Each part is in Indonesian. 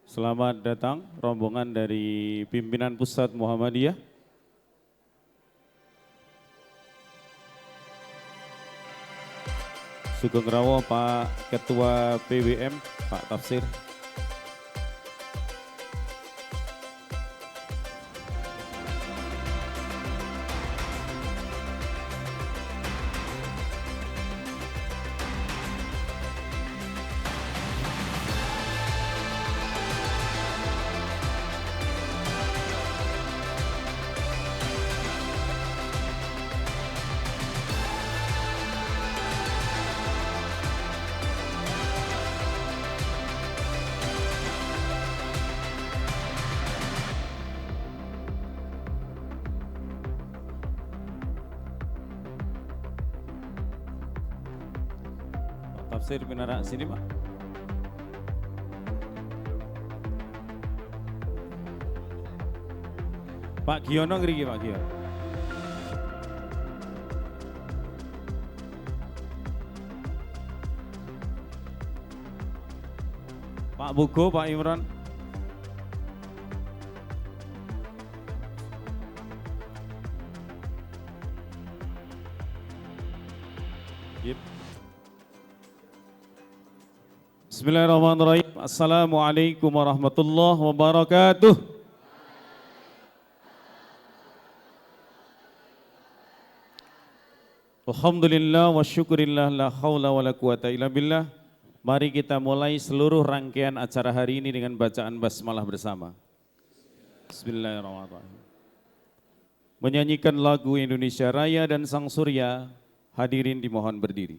Selamat datang rombongan dari pimpinan Pusat Muhammadiyah. Sugeng Rawo Pak Ketua PWM, Pak Tafsir. Tafsir Minara sini Pak. Pak Giono ngriki Pak Giono. Pak Bugo, Pak Imran. Yep. Bismillahirrahmanirrahim. Assalamualaikum warahmatullahi wabarakatuh. Alhamdulillah wa syukurillah la hawla wa la quwata illa billah. Mari kita mulai seluruh rangkaian acara hari ini dengan bacaan basmalah bersama. Bismillahirrahmanirrahim. Menyanyikan lagu Indonesia Raya dan Sang Surya, hadirin dimohon berdiri.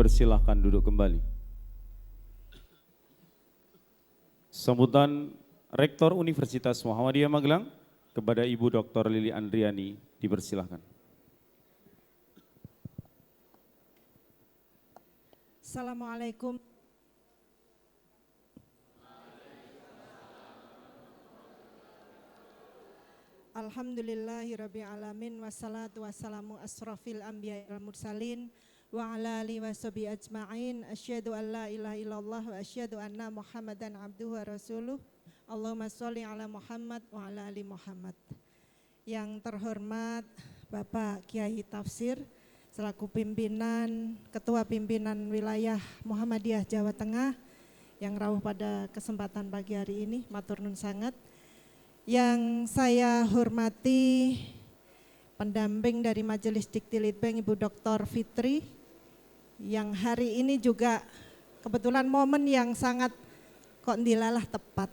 dipersilahkan duduk kembali. Sambutan Rektor Universitas Muhammadiyah Magelang kepada Ibu Dr. Lili Andriani dipersilahkan. Assalamualaikum. Alhamdulillahirabbil alamin wassalatu wassalamu asrafil anbiya'i wal mursalin wa ala alihi washabihi ajmain. Asyhadu an la ilaha illallah wa asyhadu anna Muhammadan abduhu wa rasuluh. Allahumma sholli ala Muhammad wa ala ali Muhammad. Yang terhormat Bapak Kiai Tafsir selaku pimpinan, ketua pimpinan wilayah Muhammadiyah Jawa Tengah yang rawuh pada kesempatan pagi hari ini, matur nun sangat. Yang saya hormati pendamping dari Majelis Dikti Litbang Ibu Dr. Fitri, yang hari ini juga kebetulan momen yang sangat kok dilalah tepat.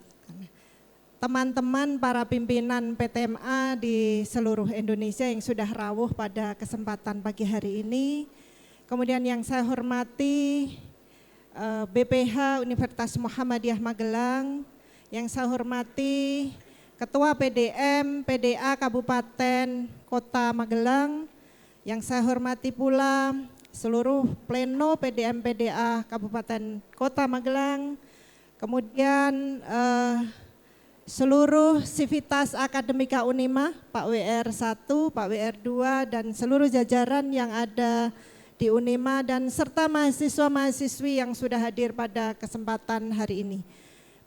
Teman-teman para pimpinan PTMA di seluruh Indonesia yang sudah rawuh pada kesempatan pagi hari ini. Kemudian yang saya hormati BPH Universitas Muhammadiyah Magelang, yang saya hormati Ketua PDM, PDA Kabupaten Kota Magelang, yang saya hormati pula seluruh pleno PDM PDA Kabupaten Kota Magelang, kemudian seluruh sivitas akademika Unima, Pak WR 1, Pak WR 2, dan seluruh jajaran yang ada di Unima dan serta mahasiswa-mahasiswi yang sudah hadir pada kesempatan hari ini.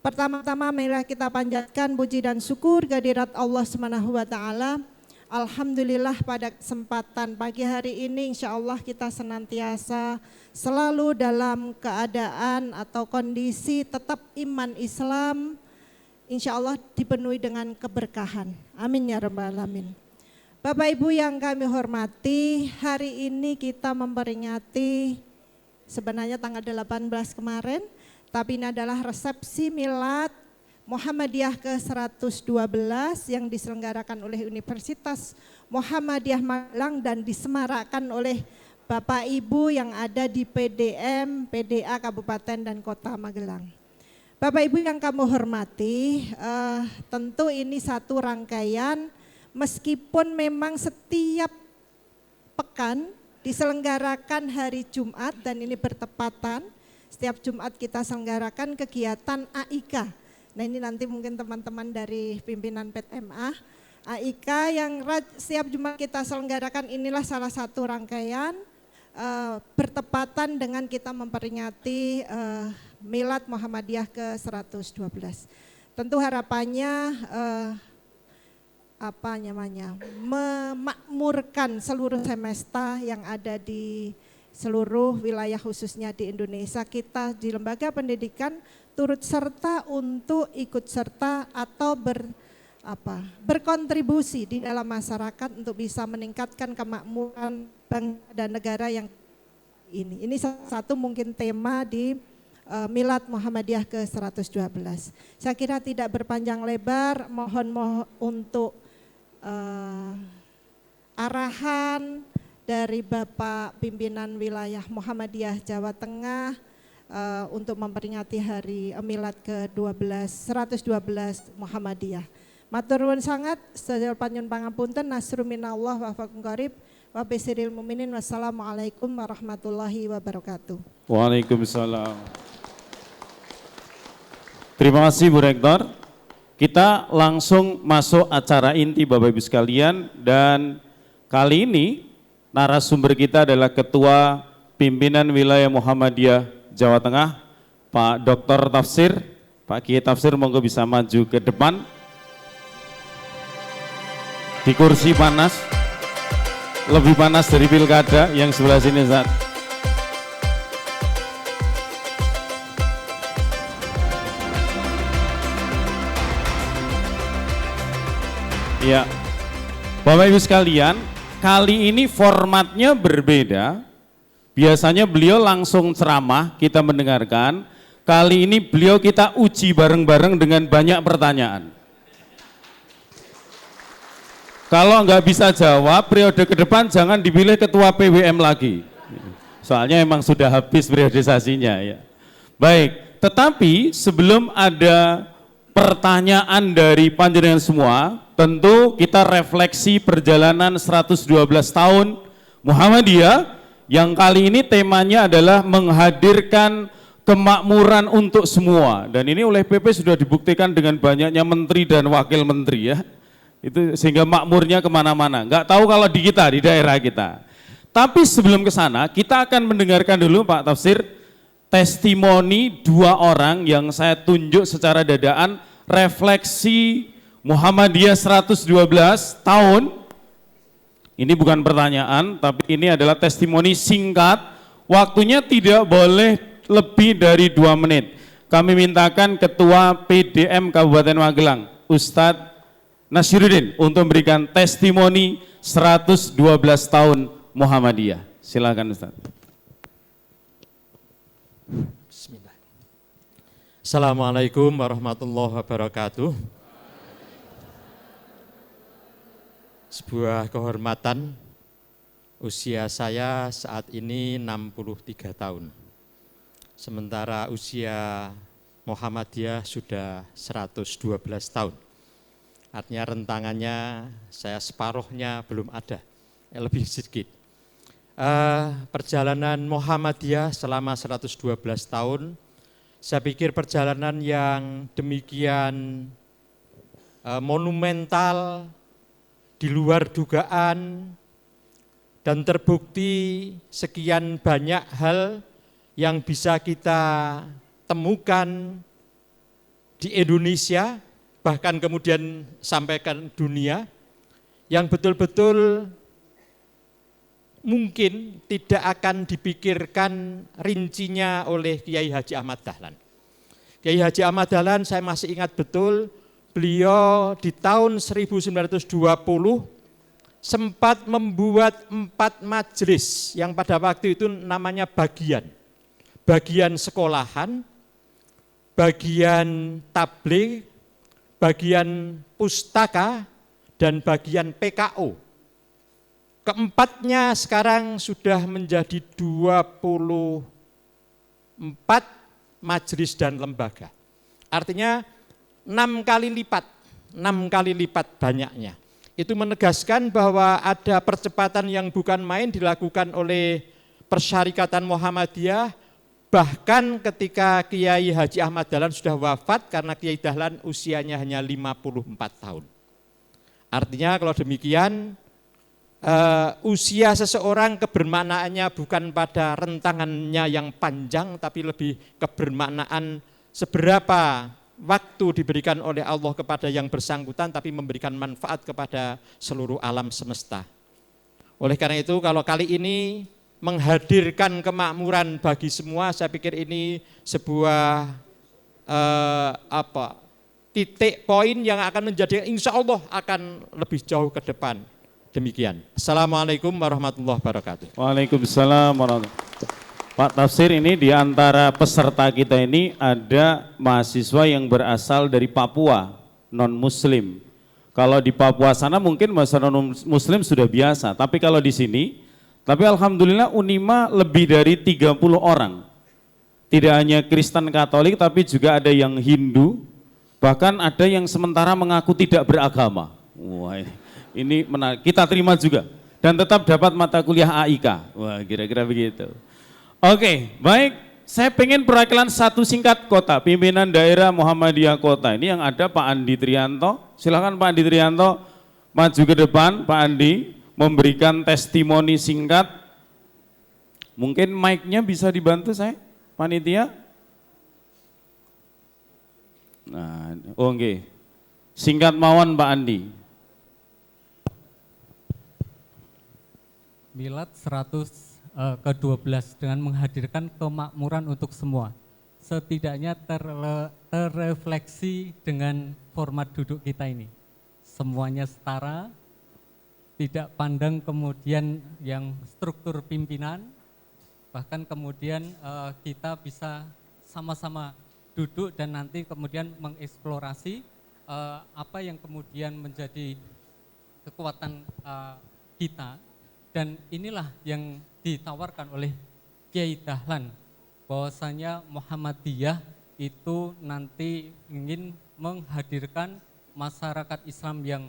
Pertama-tama marilah kita panjatkan puji dan syukur kehadirat Allah Subhanahu wa taala. Alhamdulillah pada kesempatan pagi hari ini insya Allah kita senantiasa selalu dalam keadaan atau kondisi tetap iman Islam, insya Allah dipenuhi dengan keberkahan. Amin ya rabbal alamin. Bapak Ibu yang kami hormati, hari ini kita memperingati sebenarnya tanggal 18 kemarin, tapi ini adalah resepsi milad Muhammadiyah ke-112 yang diselenggarakan oleh Universitas Muhammadiyah Magelang dan disemarakan oleh Bapak Ibu yang ada di PDM, PDA Kabupaten dan Kota Magelang. Bapak Ibu yang kami hormati, tentu ini satu rangkaian meskipun memang setiap pekan diselenggarakan hari Jumat dan ini bertepatan, setiap Jumat kita selenggarakan kegiatan AIK. Nah ini nanti mungkin teman-teman dari pimpinan PTMA, AIK yang setiap Jumat kita selenggarakan inilah salah satu rangkaian bertepatan dengan kita memperingati Milad Muhammadiyah ke-112. Tentu harapannya memakmurkan seluruh semesta yang ada di seluruh wilayah khususnya di Indonesia. Kita di lembaga pendidikan turut serta untuk ikut serta atau berkontribusi di dalam masyarakat untuk bisa meningkatkan kemakmuran bangsa dan negara yang ini. Ini satu mungkin tema di Milad Muhammadiyah ke-112. Saya kira tidak berpanjang lebar, mohon untuk arahan dari Bapak Pimpinan Wilayah Muhammadiyah Jawa Tengah untuk memperingati hari Milad ke-12 112 Muhammadiyah. Matur nuwun sangat, sedaya panyuwun pangapunten, nasru minallah wa faqum qarib wa bisiril mukminin. Wassalamualaikum warahmatullahi wabarakatuh. Waalaikumsalam. Terima kasih Bu Rektor. Kita langsung masuk acara inti Bapak Ibu sekalian, dan kali ini narasumber kita adalah Ketua Pimpinan Wilayah Muhammadiyah Jawa Tengah, Pak Dr. Tafsir. Pak Kiai Tafsir monggo bisa maju ke depan. Di kursi panas, lebih panas dari pilkada yang sebelah sini saat. Ya, Bapak Ibu sekalian, kali ini formatnya berbeda. Biasanya beliau langsung ceramah, kita mendengarkan. Kali ini beliau kita uji bareng-bareng dengan banyak pertanyaan. Kalau nggak bisa jawab, periode ke depan jangan dipilih ketua PWM lagi. Soalnya emang sudah habis periodisasinya ya. Baik, tetapi sebelum ada pertanyaan dari panjenengan semua, tentu kita refleksi perjalanan 112 tahun Muhammadiyah yang kali ini temanya adalah menghadirkan kemakmuran untuk semua. Dan ini oleh PP sudah dibuktikan dengan banyaknya menteri dan wakil menteri ya. Itu sehingga makmurnya kemana-mana. Nggak tahu kalau di kita, di daerah kita. Tapi sebelum ke sana, kita akan mendengarkan dulu Pak Tafsir, testimoni dua orang yang saya tunjuk secara dadaan, refleksi Muhammadiyah 112 tahun. Ini bukan pertanyaan, tapi ini adalah testimoni singkat. Waktunya tidak boleh lebih dari 2 menit. Kami mintakan Ketua PDM Kabupaten Magelang, Ustadz Nasyirudin, untuk memberikan testimoni 112 tahun Muhammadiyah. Silakan Ustaz. Bismillah. Assalamualaikum warahmatullahi wabarakatuh. Sebuah kehormatan, usia saya saat ini 63 tahun. Sementara usia Muhammadiyah sudah 112 tahun. Artinya rentangannya saya separuhnya belum ada, lebih sedikit. Perjalanan Muhammadiyah selama 112 tahun, saya pikir perjalanan yang demikian monumental, di luar dugaan, dan terbukti sekian banyak hal yang bisa kita temukan di Indonesia, bahkan kemudian sampaikan dunia, yang betul-betul mungkin tidak akan dipikirkan rincinya oleh Kiai Haji Ahmad Dahlan. Kiai Haji Ahmad Dahlan saya masih ingat betul, beliau di tahun 1920 sempat membuat 4 majelis yang pada waktu itu namanya bagian. Bagian sekolahan, bagian tabligh, bagian pustaka, dan bagian PKO. Keempatnya sekarang sudah menjadi 24 majelis dan lembaga. Artinya 6 kali lipat banyaknya. Itu menegaskan bahwa ada percepatan yang bukan main dilakukan oleh Persyarikatan Muhammadiyah, bahkan ketika Kiai Haji Ahmad Dahlan sudah wafat karena Kiai Dahlan usianya hanya 54 tahun. Artinya kalau demikian, usia seseorang kebermaknaannya bukan pada rentangannya yang panjang, tapi lebih kebermaknaan seberapa waktu diberikan oleh Allah kepada yang bersangkutan, tapi memberikan manfaat kepada seluruh alam semesta. Oleh karena itu, kalau kali ini menghadirkan kemakmuran bagi semua, saya pikir ini sebuah titik poin yang akan menjadikan insya Allah akan lebih jauh ke depan. Demikian. Assalamualaikum warahmatullahi wabarakatuh. Waalaikumsalam warahmatullahi wabarakatuh. Pak Tafsir, ini di antara peserta kita ini ada mahasiswa yang berasal dari Papua, non-muslim. Kalau di Papua sana mungkin masalah non-muslim sudah biasa, tapi kalau di sini, tapi alhamdulillah Unima lebih dari 30 orang. Tidak hanya Kristen Katolik, tapi juga ada yang Hindu, bahkan ada yang sementara mengaku tidak beragama. Wah, ini menarik, kita terima juga. Dan tetap dapat mata kuliah AIK. Wah, kira-kira begitu. Oke, baik. Saya pengen perwakilan satu singkat kota, pimpinan daerah Muhammadiyah Kota. Ini yang ada Pak Andi Trianto. Silakan Pak Andi Trianto maju ke depan, Pak Andi, memberikan testimoni singkat. Mungkin mic-nya bisa dibantu saya, panitia. Nah, oke. Singkat mawon Pak Andi. Milad 100 ke-12 dengan menghadirkan kemakmuran untuk semua. Setidaknya terrefleksi dengan format duduk kita ini. Semuanya setara, tidak pandang kemudian yang struktur pimpinan, bahkan kemudian kita bisa sama-sama duduk dan nanti kemudian mengeksplorasi apa yang kemudian menjadi kekuatan kita. Dan inilah yang ditawarkan oleh Kiai Dahlan bahwasanya Muhammadiyah itu nanti ingin menghadirkan masyarakat Islam yang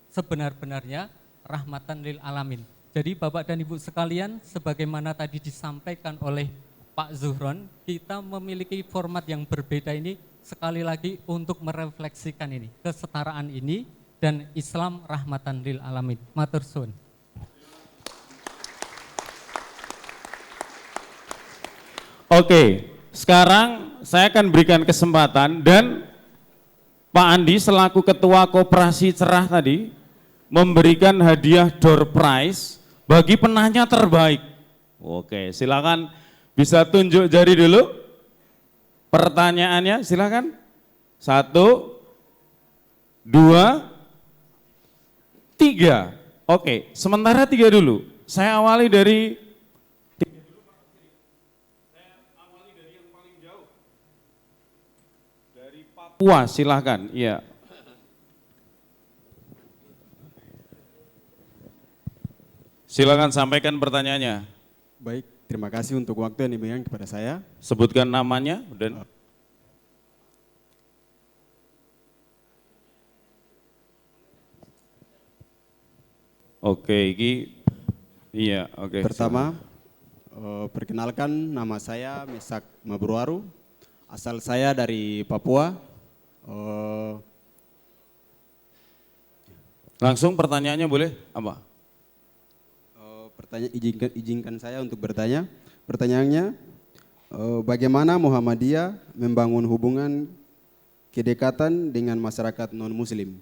sebenar-benarnya rahmatan lil alamin. Jadi Bapak dan Ibu sekalian, sebagaimana tadi disampaikan oleh Pak Zuhron, kita memiliki format yang berbeda ini sekali lagi untuk merefleksikan ini, kesetaraan ini dan Islam rahmatan lil alamin. Matur suwun. Oke, sekarang saya akan berikan kesempatan dan Pak Andi selaku Ketua Koperasi Cerah tadi memberikan hadiah door prize bagi penanya terbaik. Oke, silakan bisa tunjuk jari dulu. Pertanyaannya silakan. 1, 2, 3. Oke, sementara 3 dulu. Saya awali dari Papua, silahkan. Iya. Silakan sampaikan pertanyaannya. Baik, terima kasih untuk waktu yang diberikan kepada saya. Sebutkan namanya dan Oke, iya, oke. Pertama, perkenalkan nama saya Mesak Mabruaru, asal saya dari Papua. Langsung pertanyaannya boleh apa? Izinkan saya untuk bertanya. Pertanyaannya, bagaimana Muhammadiyah membangun hubungan kedekatan dengan masyarakat non-Muslim?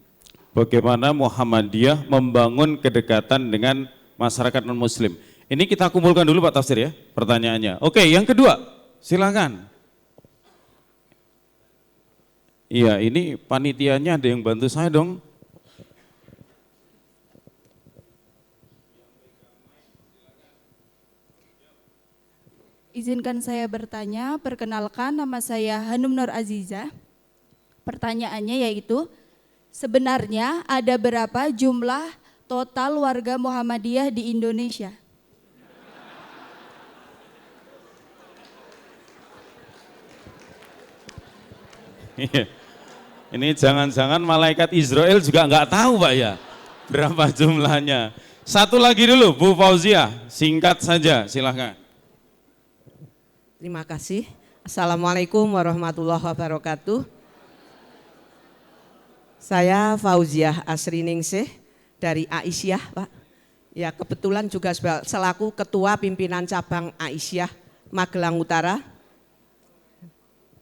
Bagaimana Muhammadiyah membangun kedekatan dengan masyarakat non-Muslim? Ini kita kumpulkan dulu Pak Tafsir ya, pertanyaannya. Oke, yang kedua, silakan. Iya, ini panitianya ada yang bantu saya dong. Izinkan saya bertanya, perkenalkan nama saya Hanum Nur Aziza. Pertanyaannya yaitu, sebenarnya ada berapa jumlah total warga Muhammadiyah di Indonesia? Ini jangan-jangan malaikat Israel juga nggak tahu Pak ya, berapa jumlahnya. Satu lagi dulu, Bu Fauzia, singkat saja, silahkan. Terima kasih. Assalamualaikum warahmatullahi wabarakatuh. Saya Fauziah Asriningsih dari Aisyah, Pak. Ya, kebetulan juga selaku Ketua Pimpinan Cabang Aisyah Magelang Utara.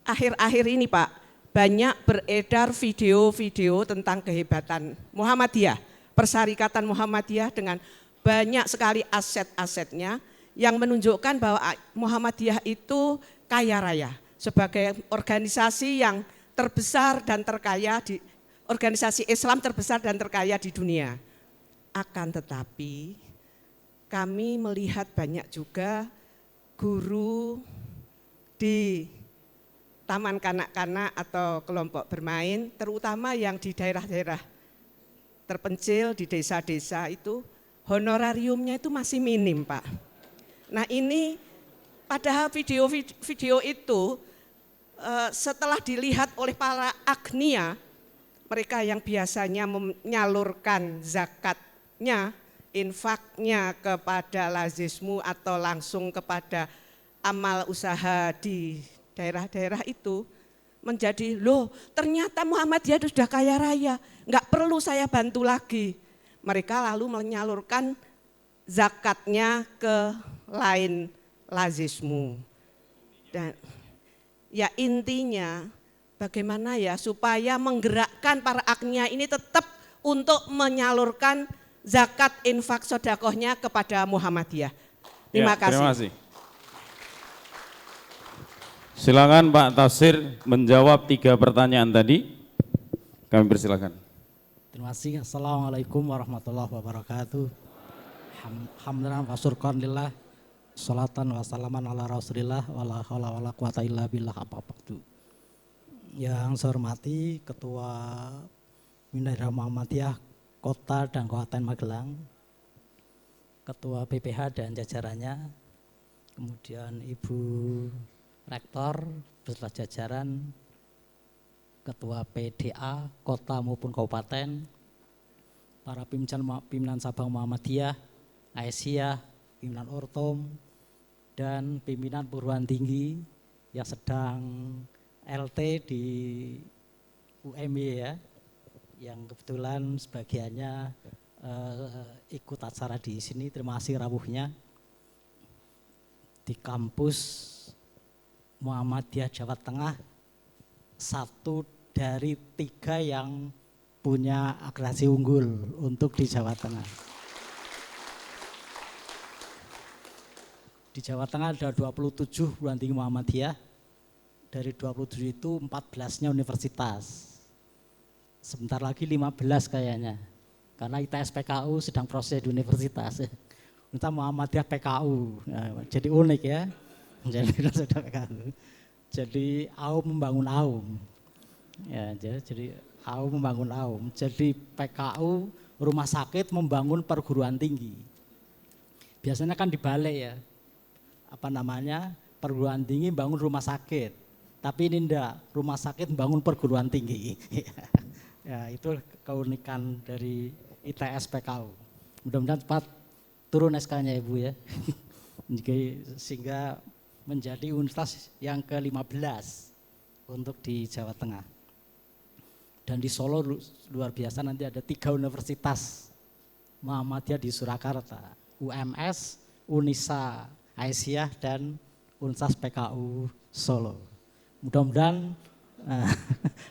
Akhir-akhir ini, Pak, banyak beredar video-video tentang kehebatan Muhammadiyah, Persyarikatan Muhammadiyah dengan banyak sekali aset-asetnya, yang menunjukkan bahwa Muhammadiyah itu kaya raya sebagai organisasi yang terbesar dan terkaya di organisasi Islam terbesar dan terkaya di dunia. Akan tetapi kami melihat banyak juga guru di taman kanak-kanak atau kelompok bermain, terutama yang di daerah-daerah terpencil di desa-desa itu honorariumnya itu masih minim, Pak. Nah ini padahal video-video itu setelah dilihat oleh para agnia, mereka yang biasanya menyalurkan zakatnya, infaknya kepada lazismu atau langsung kepada amal usaha di daerah-daerah itu, menjadi loh ternyata Muhammadiyah itu sudah kaya raya, nggak perlu saya bantu lagi. Mereka lalu menyalurkan zakatnya ke lain lazismu. Dan ya intinya bagaimana ya supaya menggerakkan para agnia ini tetap untuk menyalurkan zakat infak sodakohnya kepada Muhammadiyah. Terima kasih. Terima kasih. Silakan Pak Tafsir menjawab 3 pertanyaan tadi. Kami persilakan. Terima kasih. Assalamualaikum warahmatullahi wabarakatuh. Alhamdulillah wa syukur lillah. Salatan wa salaman ala rasulillah wala haula wala quwata illa billah apa-apa. Yang saya hormati Ketua Bina Muhammadiyah Kota dan Kabupaten Magelang, Ketua BPH dan jajarannya, kemudian Ibu Rektor beserta jajaran, Ketua PDA Kota maupun Kabupaten, para pimpinan cabang Muhammadiyah, Aisyah, pimpinan Ortom, dan pimpinan perguruan tinggi yang sedang LT di UMY ya, yang kebetulan sebagiannya ikut acara di sini. Terima kasih rawuhnya di kampus Muhammadiyah Jawa Tengah, satu dari 3 yang punya akreditasi unggul untuk di Jawa Tengah. Di Jawa Tengah ada 27 perguruan tinggi Muhammadiyah, dari 27 itu 14-nya universitas. Sebentar lagi 15 kayaknya, karena ITS PKU sedang proses di universitas. Kita Muhammadiyah PKU, nah, jadi unik ya. Jadi AUM membangun AUM. Ya, jadi AUM membangun AUM. Jadi PKU rumah sakit membangun perguruan tinggi. Biasanya kan dibalik ya. Perguruan tinggi membangun rumah sakit. Tapi ini enggak, rumah sakit membangun perguruan tinggi. Ya, itu keunikan dari ITS PKU. Mudah-mudahan cepat turun SK-nya Ibu ya. Sehingga menjadi universitas yang ke-15 untuk di Jawa Tengah. Dan di Solo luar biasa, nanti ada 3 universitas Muhammadiyah di Surakarta, UMS, Unisa Aisyah, dan Unsas PKU Solo.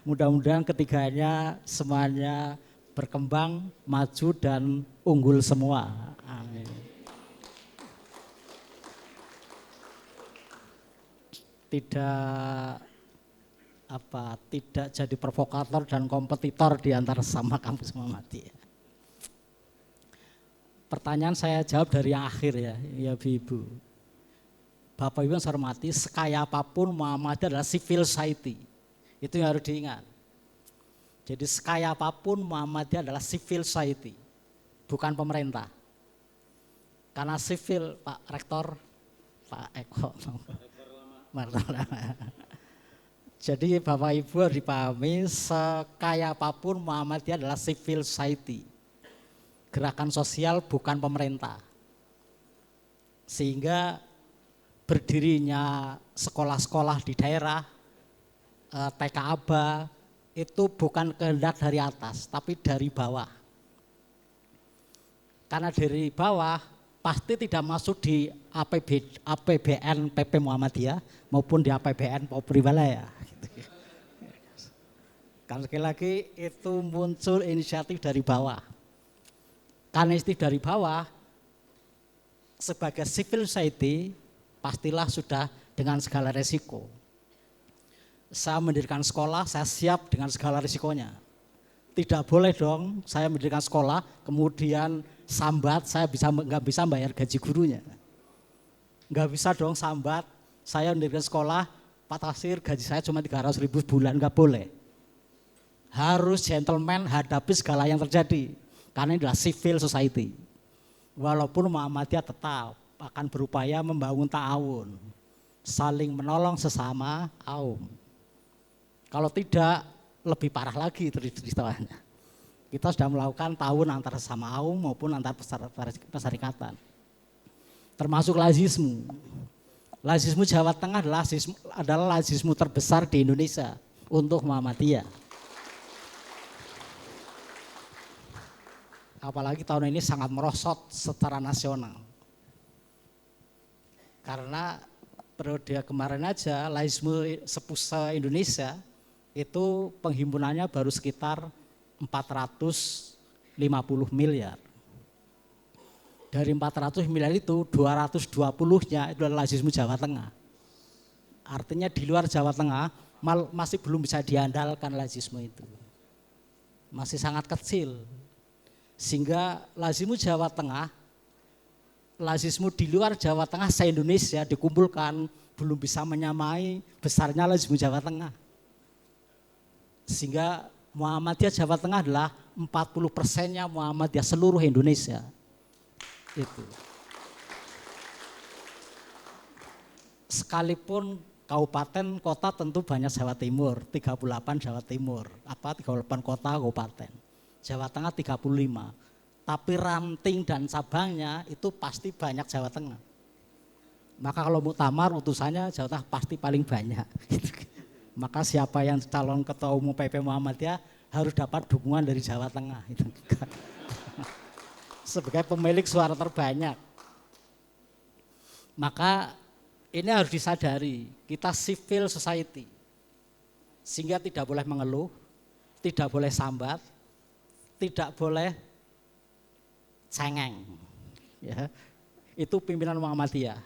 Mudah-mudahan ketiganya semuanya berkembang, maju, dan unggul semua. Amin. Tidak jadi provokator dan kompetitor di antara sama kampus Muhammadiyah. Pertanyaan saya jawab dari yang akhir ya Ibu. Bapak Ibu yang saya hormati, sekaya apapun Muhammadiyah adalah civil society. Itu yang harus diingat. Jadi sekaya apapun Muhammadiyah adalah civil society, bukan pemerintah. Karena civil, Pak Rektor, Pak Eko. Jadi Bapak Ibu harus dipahami, sekaya apapun Muhammadiyah adalah civil society. Gerakan sosial bukan pemerintah. Sehingga berdirinya sekolah-sekolah di daerah, TK Aba, itu bukan kehendak dari atas, tapi dari bawah. Karena dari bawah pasti tidak masuk di APBN PP Muhammadiyah maupun di APBN Polri Wilayah. Karena sekali lagi itu muncul inisiatif dari bawah. Karena inisiatif dari bawah, sebagai civil society pastilah sudah dengan segala resiko. Saya mendirikan sekolah, saya siap dengan segala risikonya. Tidak boleh dong saya mendirikan sekolah, kemudian sambat saya nggak bisa bayar gaji gurunya. Nggak bisa dong sambat, saya mendirikan sekolah, Pak Tasir gaji saya cuma 300.000 bulan, nggak boleh. Harus gentleman hadapi segala yang terjadi, karena ini adalah civil society. Walaupun Muhammadiyah tetap akan berupaya membangun ta'awun, saling menolong sesama AUM. Kalau tidak, lebih parah lagi ceritanya. Kita sudah melakukan ta'awun antara sesama AUM maupun antar perserikatan. Termasuk lazismu. Lazismu Jawa Tengah adalah lazismu terbesar di Indonesia untuk Muhammadiyah. Apalagi tahun ini sangat merosot secara nasional. Karena periode kemarin aja lazismu se-Indonesia itu penghimpunannya baru sekitar 450 miliar. Dari 400 miliar itu 220-nya itu adalah lazismu Jawa Tengah. Artinya di luar Jawa Tengah masih belum bisa diandalkan lazismu itu. Masih sangat kecil. Sehingga lazismu Jawa Tengah, lazismu di luar Jawa Tengah se-Indonesia dikumpulkan belum bisa menyamai besarnya lazismu Jawa Tengah. Sehingga Muhammadiyah Jawa Tengah adalah 40%-nya Muhammadiyah seluruh Indonesia. Itu. sekalipun kabupaten kota tentu banyak Jawa Timur, 38 Jawa Timur, 38 kota kabupaten. Jawa Tengah 35. Tapi ranting dan cabangnya itu pasti banyak Jawa Tengah. Maka kalau muktamar utusannya Jawa Tengah pasti paling banyak. Maka siapa yang calon ketua umum PP Muhammadiyah harus dapat dukungan dari Jawa Tengah. Sebagai pemilik suara terbanyak. Maka ini harus disadari, kita civil society. Sehingga tidak boleh mengeluh, tidak boleh sambat, tidak boleh cengeng. Ya, itu pimpinan Muhammadiyah.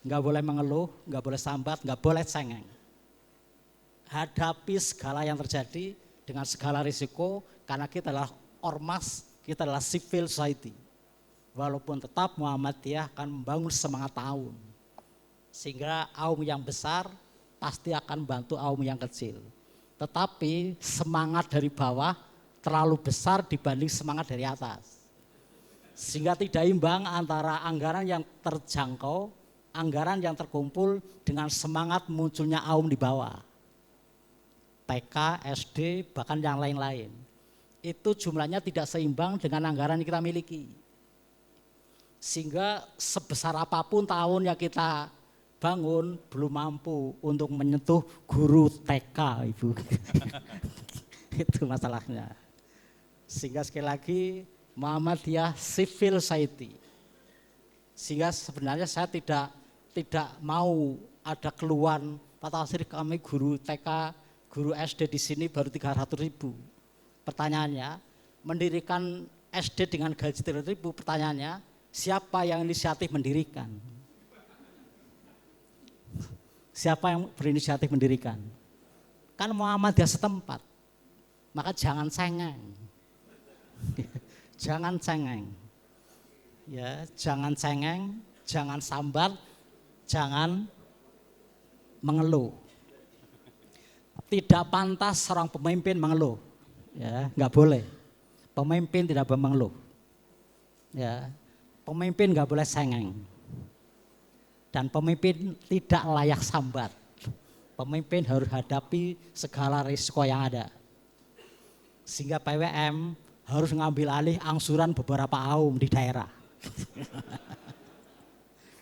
Enggak boleh mengeluh, enggak boleh sambat, enggak boleh cengeng. Hadapi segala yang terjadi dengan segala risiko, karena kita adalah ormas, kita adalah civil society. Walaupun tetap Muhammadiyah akan membangun semangat tahun. Sehingga aum yang besar pasti akan bantu aum yang kecil. Tetapi semangat dari bawah terlalu besar dibanding semangat dari atas. Sehingga tidak imbang antara anggaran yang terjangkau, anggaran yang terkumpul dengan semangat munculnya aum di bawah. TK, SD, bahkan yang lain-lain. Itu jumlahnya tidak seimbang dengan anggaran yang kita miliki. Sehingga sebesar apapun tahun yang kita bangun belum mampu untuk menyentuh guru TK, Ibu. Itu masalahnya. Sehingga sekali lagi Muhammadiyah civil society. Sehingga sebenarnya saya tidak mau ada keluhan Pak Tasir, kami guru TK, guru SD di sini baru 300.000. Pertanyaannya, mendirikan SD dengan gaji 300.000, pertanyaannya siapa yang inisiatif mendirikan? Siapa yang berinisiatif mendirikan? Kan Muhammadiyah setempat. Maka jangan cengeng. Jangan cengeng. Ya, jangan cengeng, jangan sambat, jangan mengeluh. Tidak pantas seorang pemimpin mengeluh. Ya, enggak boleh. Pemimpin tidak boleh mengeluh. Ya, pemimpin enggak boleh cengeng. Dan pemimpin tidak layak sambat. Pemimpin harus hadapi segala risiko yang ada. Sehingga PWM harus mengambil alih angsuran beberapa aum di daerah.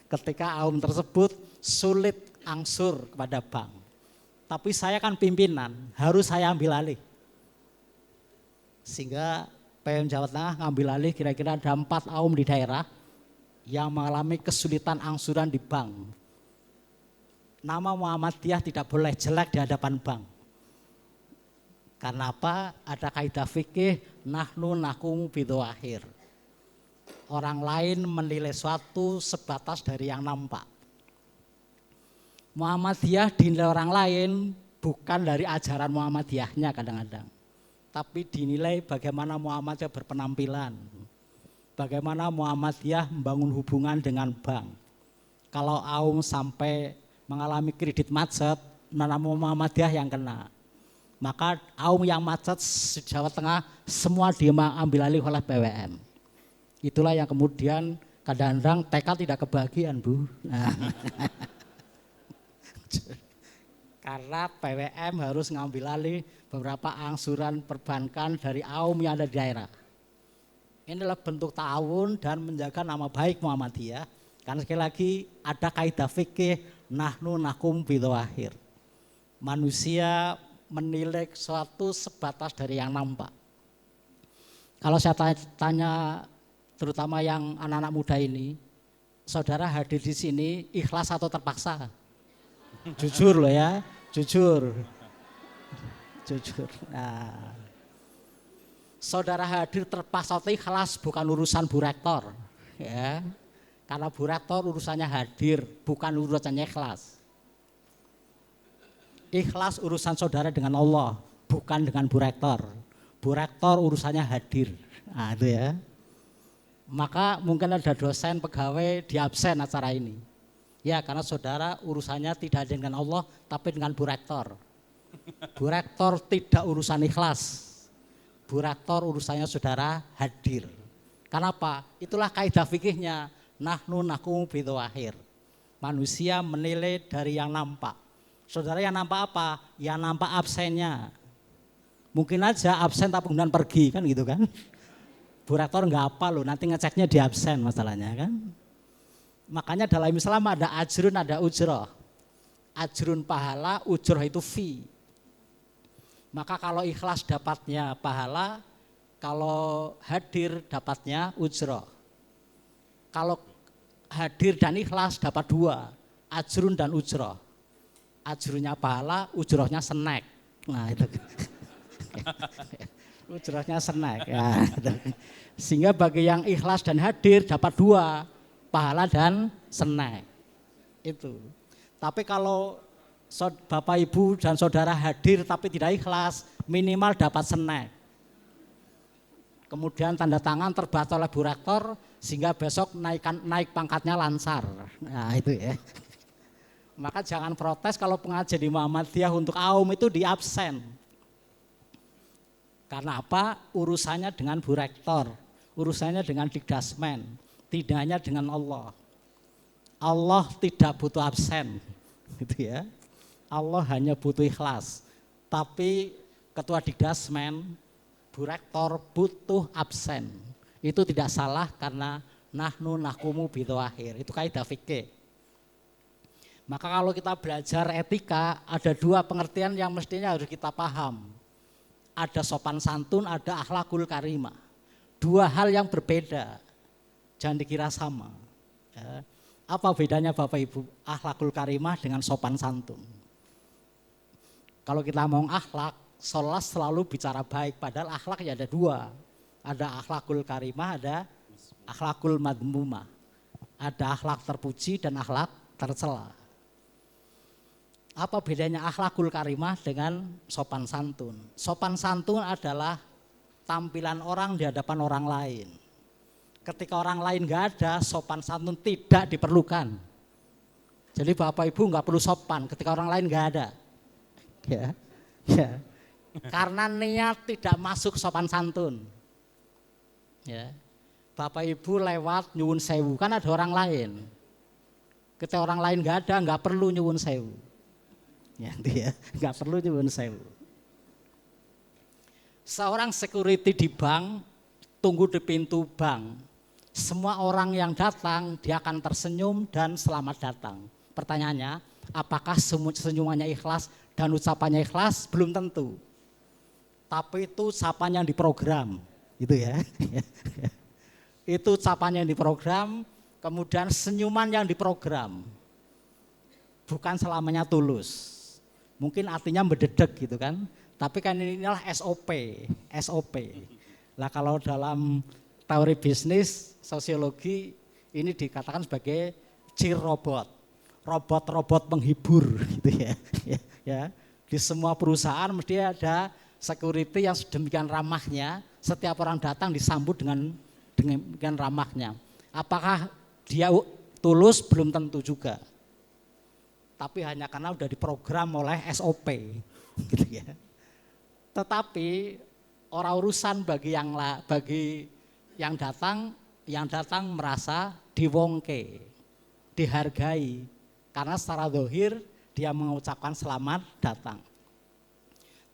Ketika aum tersebut sulit angsur kepada bank. Tapi saya kan pimpinan, harus saya ambil alih. Sehingga PWM Jawa Tengah ngambil alih kira-kira ada 4 aum di daerah yang mengalami kesulitan angsuran di bank. Nama Muhammadiyah tidak boleh jelek di hadapan bank. Karena apa? Ada kaidah fikih, nahnu nakumu bidhahir. Orang lain menilai suatu sebatas dari yang nampak. Muhammadiyah dinilai orang lain bukan dari ajaran Muhammadiyahnya kadang-kadang. Tapi dinilai bagaimana Muhammadiyah berpenampilan. Bagaimana Muhammadiyah membangun hubungan dengan bank. Kalau aum sampai mengalami kredit macet, nama Muhammadiyah yang kena. Maka aum yang macet di Jawa Tengah semua diambil alih oleh PWM. Itulah yang kemudian kadang-kadang TK tidak kebagian, Bu. Nah. Karena PWM harus mengambil alih beberapa angsuran perbankan dari aum yang ada di daerah. Inilah bentuk ta'awun dan menjaga nama baik Muhammadiyah. Karena sekali lagi ada kaidah fikih nahnu nakum bidhahir. Manusia menilai sesuatu sebatas dari yang nampak. Kalau saya tanya terutama yang anak-anak muda ini, saudara hadir di sini ikhlas atau terpaksa? Jujur loh ya, jujur. Jujur. Nah, saudara hadir terpaksa atau ikhlas bukan urusan Bu Rektor, ya. Karena Bu Rektor urusannya hadir, bukan urusannya ikhlas. Ikhlas urusan saudara dengan Allah, bukan dengan Bu Rektor. Bu Rektor urusannya hadir, nah, itu ya. Maka mungkin ada dosen pegawai di absen acara ini. Ya karena saudara urusannya tidak dengan Allah, tapi dengan Bu Rektor. Bu Rektor tidak urusan ikhlas. Bu Rektor urusannya saudara hadir. Kenapa? Itulah kaidah fikihnya. Nahnu nakum bidhahir. Manusia menilai dari yang nampak. Saudara, yang nampak apa? Yang nampak absennya. Mungkin aja absen tapi kemudian pergi kan gitu kan. Bu Rektor nggak apa loh, nanti ngeceknya di absen masalahnya kan. Makanya dalam Islam ada ajrun, ada ujroh. Ajrun pahala, ujroh itu fee. Maka kalau ikhlas dapatnya pahala, kalau hadir dapatnya ujroh. Kalau hadir dan ikhlas dapat dua, ajrun dan ujroh. Ajrunnya pahala, ujrohnya snack. Nah itu. Ujrohnya snack. Ya. Sehingga bagi yang ikhlas dan hadir dapat dua, pahala dan snack. Itu. Tapi kalau Bapak Ibu dan Saudara hadir tapi tidak ikhlas, minimal dapat snack. Kemudian tanda tangan terbaca oleh Bu Rektor sehingga besok naik pangkatnya lancar. Nah itu ya. Maka jangan protes kalau pengajian di Muhammadiyah untuk AUM itu di absen. Karena apa? Urusannya dengan Bu Rektor, urusannya dengan Dikdasmen, tidak hanya dengan Allah. Allah tidak butuh absen, gitu ya. Allah hanya butuh ikhlas. Tapi Ketua Dikdasmen, Bu Rektor butuh absen. Itu tidak salah karena nahnu nahkumu bidhawahir. Itu kaidah fikih. Maka kalau kita belajar etika ada dua pengertian yang mestinya harus kita paham. Ada sopan santun, ada akhlakul karimah. Dua hal yang berbeda. Jangan dikira sama. Ya. Apa bedanya Bapak Ibu akhlakul karimah dengan sopan santun? Kalau kita ngomong akhlak, sholat selalu bicara baik, padahal akhlak ya ada dua. Ada akhlakul karimah, ada akhlakul madmumah. Ada akhlak terpuji dan akhlak tercela. Apa bedanya akhlakul karimah dengan sopan santun? Sopan santun adalah tampilan orang di hadapan orang lain. Ketika orang lain nggak ada, sopan santun tidak diperlukan. Jadi Bapak Ibu nggak perlu sopan ketika orang lain nggak ada. Ya. Karena niat tidak masuk sopan santun. Ya. Bapak Ibu lewat nyuwun sewu, kan ada orang lain. Ketika orang lain nggak ada, nggak perlu nyuwun sewu. Ya, nggak perlu nyuwun sewu. Seorang security di bank tunggu di pintu bank. Semua orang yang datang dia akan tersenyum dan selamat datang. Pertanyaannya, apakah senyumannya ikhlas dan ucapannya ikhlas? Belum tentu. Tapi itu ucapan yang diprogram, gitu ya. Itu ucapan yang diprogram, kemudian senyuman yang diprogram. Bukan selamanya tulus. Mungkin artinya mendedek gitu kan. Tapi kan inilah SOP. Lah kalau dalam teori bisnis, sosiologi ini dikatakan sebagai cheer robot. Robot-robot penghibur gitu ya. Ya. Di semua perusahaan mesti ada security yang sedemikian ramahnya, setiap orang datang disambut dengan ramahnya. Apakah dia tulus? Belum tentu juga. Tapi hanya karena sudah diprogram oleh SOP gitu ya. Tetapi orang urusan bagi yang datang merasa diwongke, dihargai karena secara zahir dia mengucapkan selamat datang.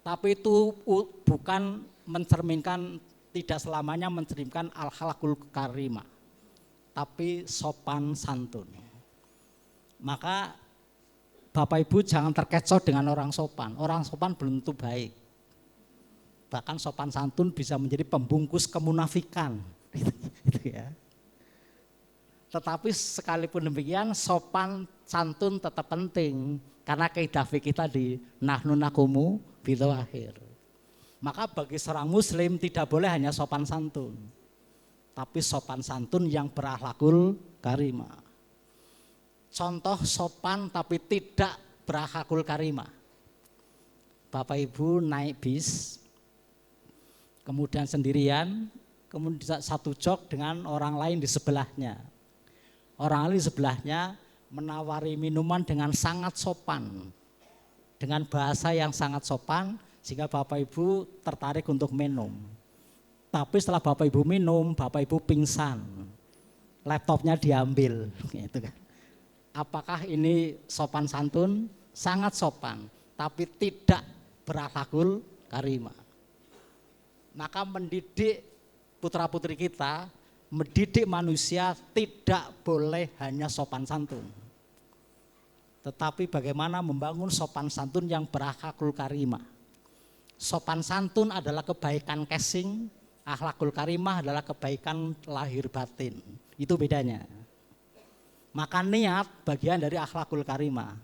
Tapi itu bukan mencerminkan, tidak selamanya mencerminkan al-khalaqul karimah, tapi sopan santun. Maka Bapak Ibu jangan terkecoh dengan orang sopan. Orang sopan belum tentu baik. Bahkan sopan santun bisa menjadi pembungkus kemunafikan. Gitu ya. Tetapi sekalipun demikian sopan santun tetap penting. Karena kaidah fikih tadi, nahnu nakumu bidhawahir. Maka bagi seorang muslim tidak boleh hanya sopan santun. Tapi sopan santun yang berakhlakul karimah. Contoh sopan tapi tidak berakhlakul karimah. Bapak Ibu naik bis, kemudian sendirian, kemudian satu jok dengan orang lain di sebelahnya. Orang lain di sebelahnya menawari minuman dengan sangat sopan, dengan bahasa yang sangat sopan, sehingga Bapak Ibu tertarik untuk minum. Tapi setelah Bapak Ibu minum, Bapak Ibu pingsan, laptopnya diambil, gitu kan. apakah ini sopan santun? Sangat sopan, tapi tidak berakhlakul karimah. Maka mendidik putra-putri kita, mendidik manusia tidak boleh hanya sopan santun. Tetapi bagaimana membangun sopan santun yang berakhlakul karimah. Sopan santun adalah kebaikan casing, akhlakul karimah adalah kebaikan lahir batin. Itu bedanya. Maka niat bagian dari akhlakul karimah,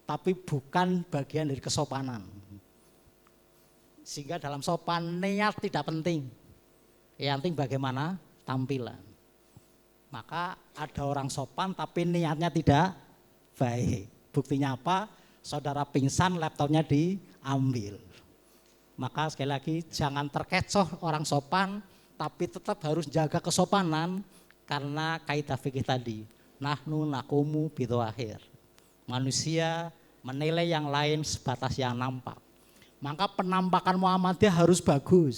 tapi bukan bagian dari kesopanan. Sehingga dalam sopan niat tidak penting. Yang penting bagaimana tampilan. Maka ada orang sopan tapi niatnya tidak baik. Buktinya apa? Saudara pingsan, laptopnya diambil. Maka sekali lagi jangan terkecoh orang sopan, tapi tetap harus jaga kesopanan karena kaidah fikih tadi. Nahnu nakumu bidhahir. Manusia menilai yang lain sebatas yang nampak. Maka penampakan Muhammadiyah harus bagus.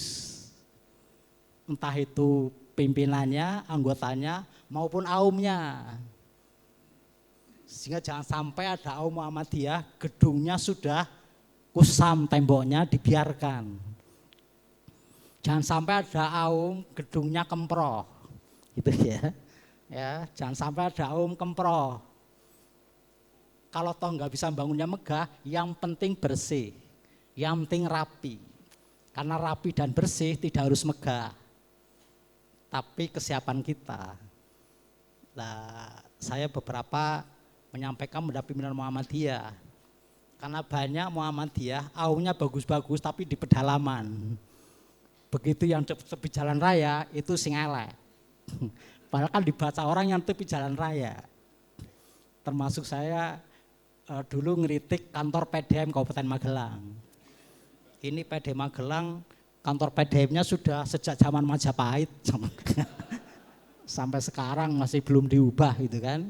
Entah itu pimpinannya, anggotanya maupun aumnya. Sehingga jangan sampai ada aum Muhammadiyah gedungnya sudah kusam, temboknya dibiarkan. Jangan sampai ada aum gedungnya kemproh. Gitu ya. Ya, jangan sampai ada aum kemproh. Kalau toh nggak bisa bangunnya megah, yang penting bersih, yang penting rapi. Karena rapi dan bersih tidak harus megah, tapi kesiapan kita. Nah, saya beberapa menyampaikan pendapat pimpinan Muhammadiyah. Karena banyak Muhammadiyah, aumnya bagus-bagus tapi di pedalaman. Begitu yang tepi jalan raya itu sing elek. Padahal kan dibaca orang yang tepi jalan raya. Termasuk saya dulu ngeritik kantor PDM Kabupaten Magelang. Ini PDM Magelang, kantor PDM-nya sudah sejak zaman Majapahit sampai sekarang masih belum diubah gitu kan.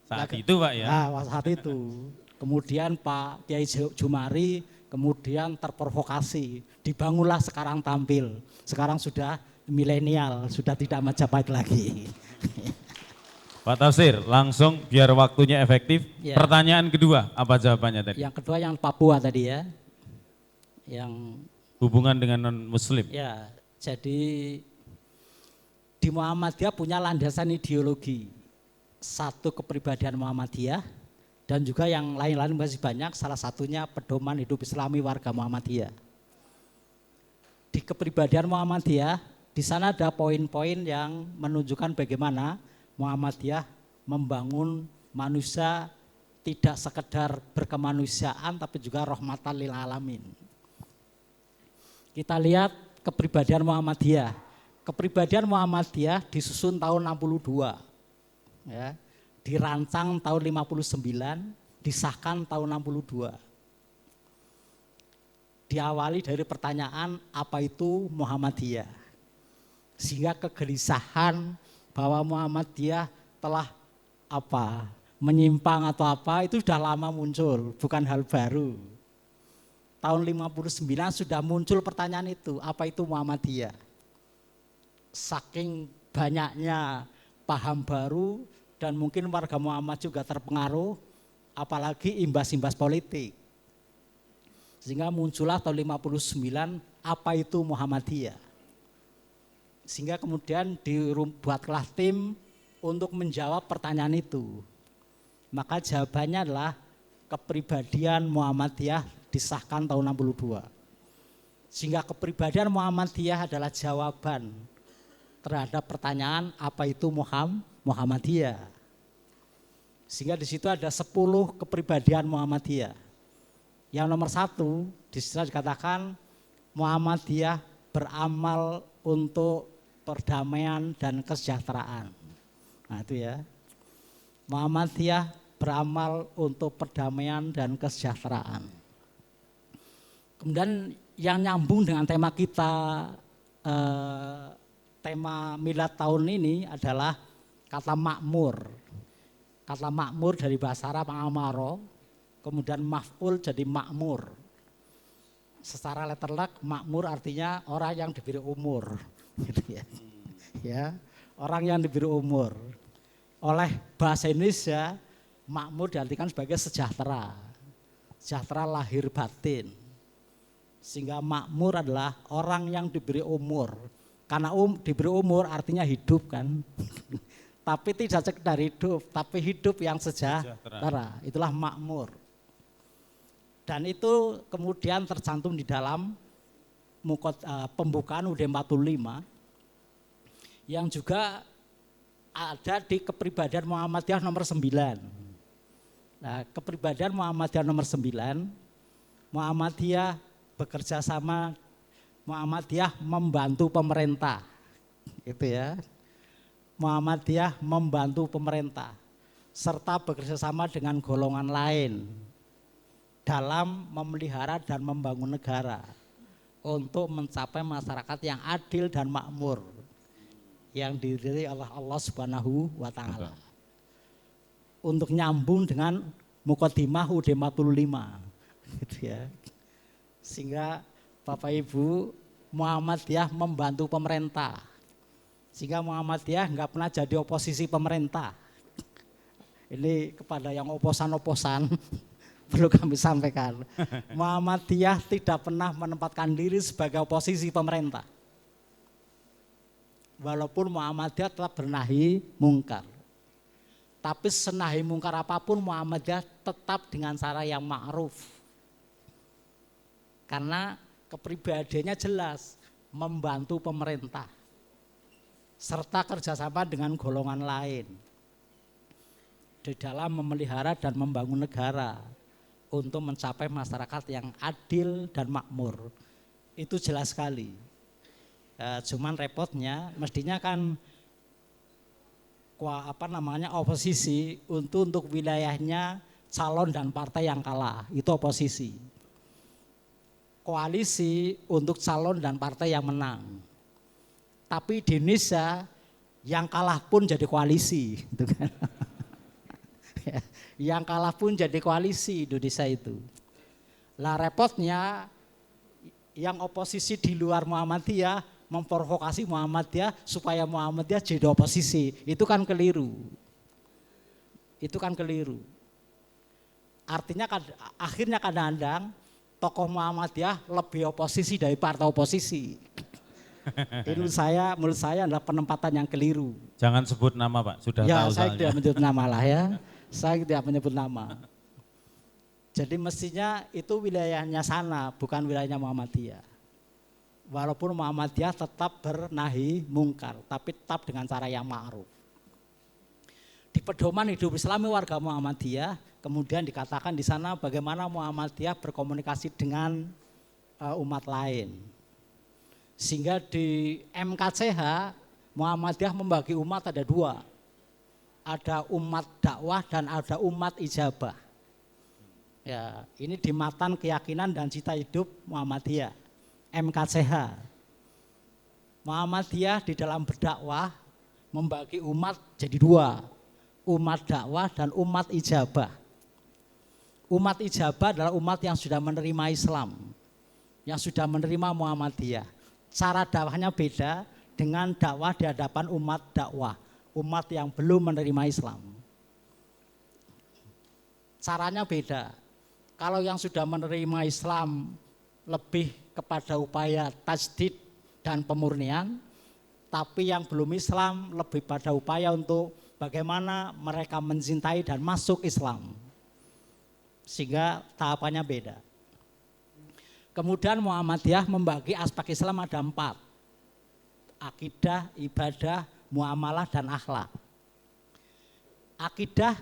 Saat itu Pak ya? Nah, saat itu. Kemudian Pak Kiai Jumari kemudian terprovokasi, dibangunlah sekarang tampil. Sekarang sudah milenial, sudah tidak Majapahit lagi. Pak Tafsir, langsung biar waktunya efektif. Ya. Pertanyaan kedua, apa jawabannya tadi? Yang kedua yang Papua tadi ya. Yang hubungan dengan non-muslim. Ya, jadi di Muhammadiyah punya landasan ideologi. Satu kepribadian Muhammadiyah dan juga yang lain-lain masih banyak, salah satunya pedoman hidup Islami warga Muhammadiyah. Di kepribadian Muhammadiyah, di sana ada poin-poin yang menunjukkan bagaimana Muhammadiyah membangun manusia tidak sekedar berkemanusiaan tapi juga rahmatan lil alamin. Kita lihat kepribadian Muhammadiyah. Kepribadian Muhammadiyah disusun tahun 62. Ya, dirancang tahun 59, disahkan tahun 62. Diawali dari pertanyaan apa itu Muhammadiyah. Sehingga kegelisahan bahwa Muhammadiyah telah menyimpang atau apa itu sudah lama muncul, bukan hal baru. Tahun 59 sudah muncul pertanyaan itu, apa itu Muhammadiyah? Saking banyaknya paham baru dan mungkin warga Muhammad juga terpengaruh, apalagi imbas-imbas politik. Sehingga muncullah tahun 59 apa itu Muhammadiyah. Sehingga kemudian dibuatlah tim untuk menjawab pertanyaan itu. Maka jawabannya adalah kepribadian Muhammadiyah disahkan tahun 62. Sehingga kepribadian Muhammadiyah adalah jawaban terhadap pertanyaan apa itu Muhammadiyah. Sehingga di situ ada 10 kepribadian Muhammadiyah. Yang nomor 1 di situ dikatakan Muhammadiyah beramal untuk perdamaian dan kesejahteraan. Nah itu ya. Muhammadiyah beramal untuk perdamaian dan kesejahteraan. Kemudian yang nyambung dengan tema kita, tema milad tahun ini adalah kata makmur. Kata makmur dari bahasa Arab amaro, kemudian maf'ul jadi makmur. Secara letterlek makmur artinya orang yang diberi umur, gitu ya. Ya, orang yang diberi umur. Oleh bahasa Indonesia makmur diartikan sebagai sejahtera. Sejahtera lahir batin. Sehingga makmur adalah orang yang diberi umur. Karena diberi umur artinya hidup kan. Tapi tidak sekedar hidup, tapi hidup yang sejahtera. Itulah makmur. Dan itu kemudian tercantum di dalam pembukaan UUD 45 yang juga ada di kepribadian Muhammadiyah nomor 9. Nah, kepribadian Muhammadiyah nomor 9, Muhammadiyah bekerja sama, Muhammadiyah membantu pemerintah. Gitu ya. Muhammadiyah membantu pemerintah serta bekerja sama dengan golongan lain dalam memelihara dan membangun negara untuk mencapai masyarakat yang adil dan makmur yang diridhai oleh Allah Subhanahu wa taala. Untuk nyambung dengan mukadimah UUD 45 gitu ya. Sehingga Bapak Ibu, Muhammadiyah membantu pemerintah. Sehingga Muhammadiyah enggak pernah jadi oposisi pemerintah. Ini kepada yang oposan-oposan perlu kami sampaikan. Muhammadiyah tidak pernah menempatkan diri sebagai oposisi pemerintah. Walaupun Muhammadiyah tetap bernahi mungkar. Tapi senahi mungkar apapun Muhammadiyah tetap dengan cara yang ma'ruf. Karena kepribadiannya jelas membantu pemerintah. Serta kerjasama dengan golongan lain. Di dalam memelihara dan membangun negara. Untuk mencapai masyarakat yang adil dan makmur. Itu jelas sekali. Cuman repotnya mestinya kan oposisi untuk wilayahnya calon dan partai yang kalah. Itu oposisi. Koalisi untuk calon dan partai yang menang. Tapi di Indonesia yang kalah pun jadi koalisi, gitu kan? Yang kalah pun jadi koalisi Indonesia itu. Lah repotnya yang oposisi di luar Muhammadiyah memprovokasi Muhammadiyah supaya Muhammadiyah jadi oposisi. Itu kan keliru. Itu kan keliru. Artinya akhirnya kadang-kadang tokoh Muhammadiyah lebih oposisi dari partai oposisi. Menurut saya adalah penempatan yang keliru. Jangan sebut nama Pak, sudah ya, tahu saya soalnya. tidak menyebut nama lah ya. Saya tidak menyebut nama. Jadi mestinya itu wilayahnya sana, bukan wilayahnya Muhammadiyah. Walaupun Muhammadiyah tetap bernahi mungkar, tapi tetap dengan cara yang ma'ruf. Di pedoman hidup Islami warga Muhammadiyah, kemudian dikatakan di sana bagaimana Muhammadiyah berkomunikasi dengan umat lain. Sehingga di MKCH Muhammadiyah membagi umat ada dua. Ada umat dakwah dan ada umat ijabah. Ya, ini di matan keyakinan dan cita hidup Muhammadiyah. MKCH. Muhammadiyah di dalam berdakwah membagi umat jadi dua. Umat dakwah dan umat ijabah. Umat ijabah adalah umat yang sudah menerima Islam. Yang sudah menerima Muhammadiyah. Cara dakwahnya beda dengan dakwah di hadapan umat dakwah, umat yang belum menerima Islam. Caranya beda. Kalau yang sudah menerima Islam lebih kepada upaya tajdid dan pemurnian, tapi yang belum Islam lebih pada upaya untuk bagaimana mereka mencintai dan masuk Islam. Sehingga tahapannya beda. Kemudian Muhammadiyah membagi aspek Islam ada 4. Akidah, ibadah, muamalah, dan akhlak. Akidah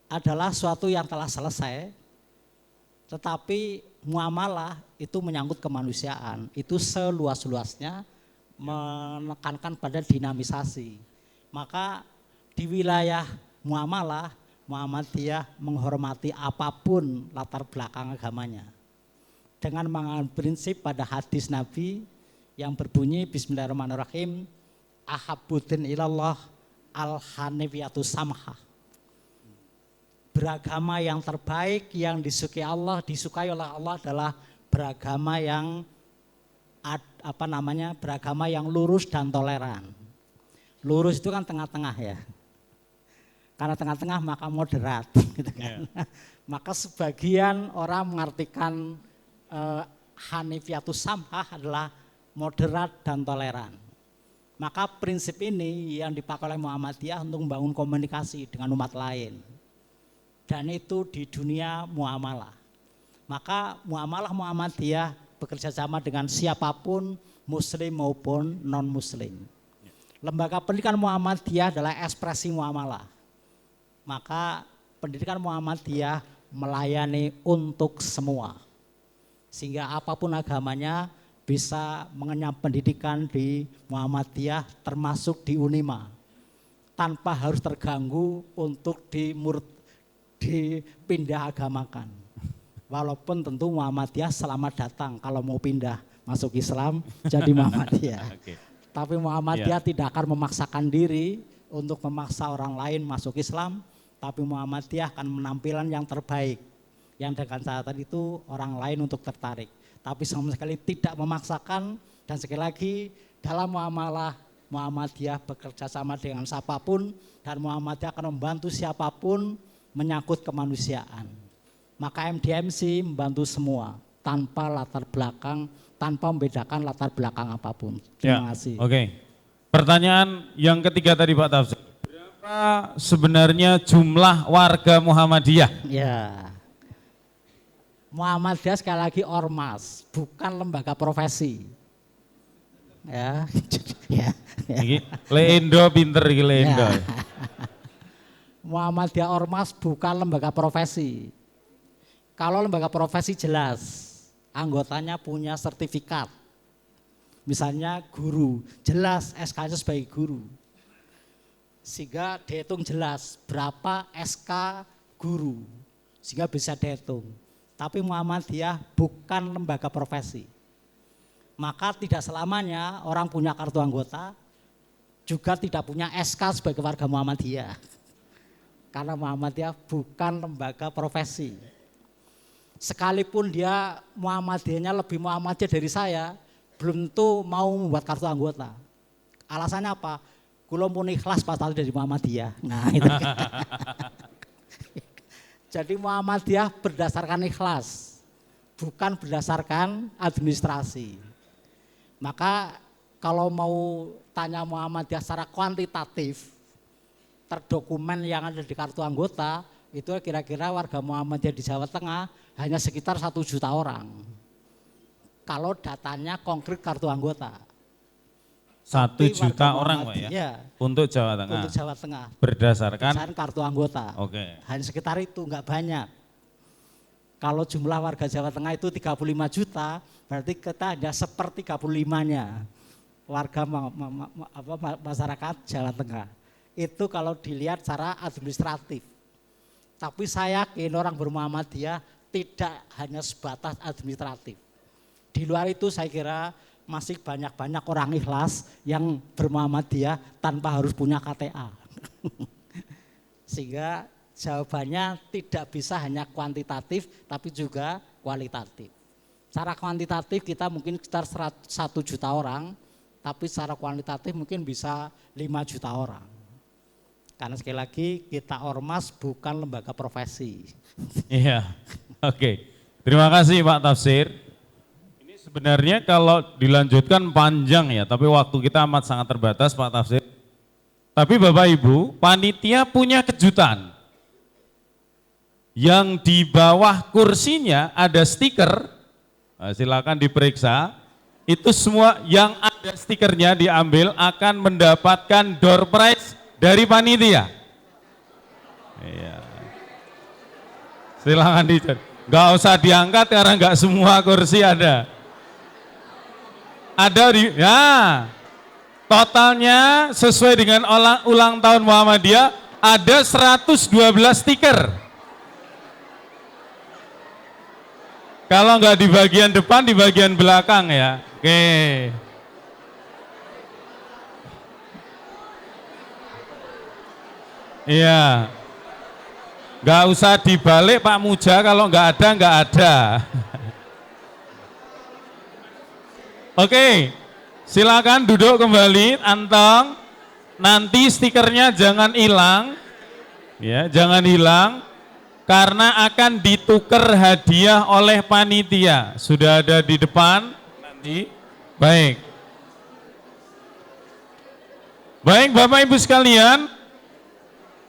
adalah suatu yang telah selesai, tetapi muamalah itu menyangkut kemanusiaan. Itu seluas-luasnya menekankan pada dinamisasi. Maka di wilayah muamalah, Muhammadiyah menghormati apapun latar belakang agamanya. Dengan menganut prinsip pada hadis Nabi yang berbunyi Bismillahirrahmanirrahim, ahabbudin ilallah al-hanifiyatu samhah. Beragama yang terbaik yang disukai oleh Allah adalah beragama yang beragama yang lurus dan toleran. Lurus itu kan tengah-tengah ya. Karena tengah-tengah maka moderat, gitu kan. Maka sebagian orang mengartikan Hanifiyatus Samhah adalah moderat dan toleran. Maka prinsip ini yang dipakai oleh Muhammadiyah untuk membangun komunikasi dengan umat lain. Dan itu di dunia muamalah. Maka muamalah Muhammadiyah bekerja sama dengan siapapun, muslim maupun non-muslim. Lembaga pendidikan Muhammadiyah adalah ekspresi muamalah. Maka pendidikan Muhammadiyah melayani untuk semua. Sehingga apapun agamanya bisa mengenyam pendidikan di Muhammadiyah termasuk di Unima. Tanpa harus terganggu untuk dipindah agamakan. Walaupun tentu Muhammadiyah selamat datang kalau mau pindah masuk Islam jadi Muhammadiyah. Tapi Muhammadiyah tidak akan memaksakan diri untuk memaksa orang lain masuk Islam, tapi Muhammadiyah akan menampilkan yang terbaik. Yang dengan catatan itu orang lain untuk tertarik. Tapi sama sekali tidak memaksakan, dan sekali lagi dalam muamalah Muhammadiyah bekerja sama dengan siapapun, dan Muhammadiyah akan membantu siapapun menyangkut kemanusiaan. Maka MDMC membantu semua tanpa latar belakang, tanpa membedakan latar belakang apapun. Terima kasih. Oke. Pertanyaan yang ketiga tadi Pak Tafsir. Berapa sebenarnya jumlah warga Muhammadiyah? Ya. Muhammadiyah sekali lagi ormas, bukan lembaga profesi. Ya. Iki Leendo pinter iki Leendo. Muhammadiyah ormas bukan lembaga profesi. Kalau lembaga profesi jelas, anggotanya punya sertifikat. Misalnya guru, jelas SK-nya sebagai guru. Sehingga dihitung jelas berapa SK guru, sehingga bisa dihitung. Tapi Muhammadiyah bukan lembaga profesi. Maka tidak selamanya orang punya kartu anggota juga tidak punya SK sebagai warga Muhammadiyah. Karena Muhammadiyah bukan lembaga profesi. Sekalipun dia Muhammadiyahnya lebih Muhammadiyah dari saya, belum tentu mau membuat kartu anggota. Alasannya apa? Kulo pun ikhlas pas dari Muhammadiyah. Nah, itu. Jadi Muhammadiyah berdasarkan ikhlas, bukan berdasarkan administrasi. Maka kalau mau tanya Muhammadiyah secara kuantitatif, terdokumen yang ada di kartu anggota, itu kira-kira warga Muhammadiyah di Jawa Tengah hanya sekitar 1 juta orang. Kalau datanya konkret kartu anggota. 1 juta orang Pak ya? Untuk Jawa Tengah? Untuk Jawa Tengah. Berdasarkan kartu anggota. Oke. Hanya sekitar itu, enggak banyak. Kalau jumlah warga Jawa Tengah itu 35 juta, berarti kita hanya 1/35-nya warga masyarakat Jawa Tengah. Itu kalau dilihat secara administratif. Tapi saya yakin orang bermuhammadiyah tidak hanya sebatas administratif. Di luar itu saya kira masih banyak-banyak orang ikhlas yang bermuhammadiyah tanpa harus punya KTA. Sehingga jawabannya tidak bisa hanya kuantitatif tapi juga kualitatif. Secara kuantitatif kita mungkin sekitar 1 juta orang, tapi secara kualitatif mungkin bisa 5 juta orang. Karena sekali lagi kita ormas bukan lembaga profesi. Iya, oke. Terima kasih Pak Tafsir. Ini sebenarnya kalau dilanjutkan panjang ya, tapi waktu kita amat sangat terbatas Pak Tafsir. Tapi Bapak Ibu, panitia punya kejutan. Yang di bawah kursinya ada stiker, nah, silakan diperiksa. Itu semua yang ada stikernya diambil akan mendapatkan door prize dari panitia. Iya. Silakan dicari. Nggak usah diangkat karena nggak semua kursi ada. Ada di, ya. Totalnya sesuai dengan ulang tahun Muhammadiyah ada 112 stiker. Kalau nggak di bagian depan, di bagian belakang ya. Oke. Iya. Nggak usah dibalik Pak Muja, kalau nggak ada. Oke, silakan duduk kembali, Antong. Nanti stikernya jangan hilang. Ya, jangan hilang karena akan ditukar hadiah oleh panitia. Sudah ada di depan nanti. Baik. Baik Bapak Ibu sekalian,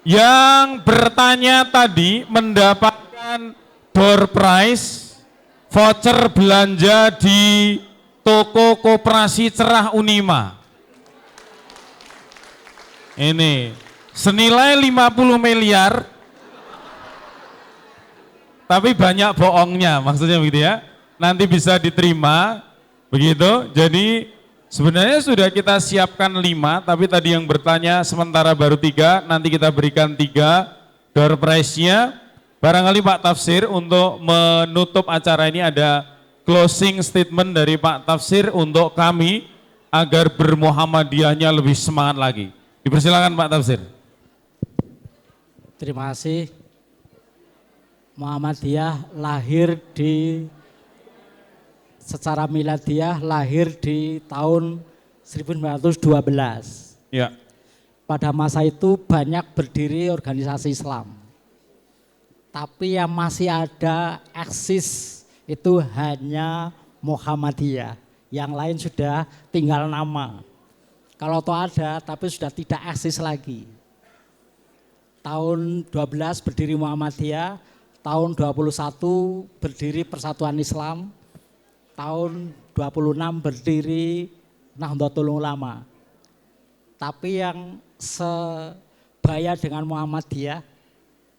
yang bertanya tadi mendapatkan door prize voucher belanja di toko Koperasi Cerah Unima. Ini senilai 50 miliar, tapi banyak bohongnya, maksudnya begitu ya. Nanti bisa diterima, begitu. Jadi sebenarnya sudah kita siapkan 5, tapi tadi yang bertanya sementara baru 3, nanti kita berikan 3 door prize-nya. Barangkali Pak Tafsir untuk menutup acara ini ada closing statement dari Pak Tafsir untuk kami agar bermuhammadiyahnya lebih semangat lagi. Dipersilakan Pak Tafsir. Terima kasih. Muhammadiyah lahir secara miladiah lahir di tahun 1912. Ya. Pada masa itu banyak berdiri organisasi Islam. Tapi yang masih ada eksis itu hanya Muhammadiyah. Yang lain sudah tinggal nama. Kalau toh ada tapi sudah tidak eksis lagi. Tahun 12 berdiri Muhammadiyah, tahun 21 berdiri Persatuan Islam, tahun 26 berdiri Nahdlatul Ulama. Tapi yang sebaya dengan Muhammadiyah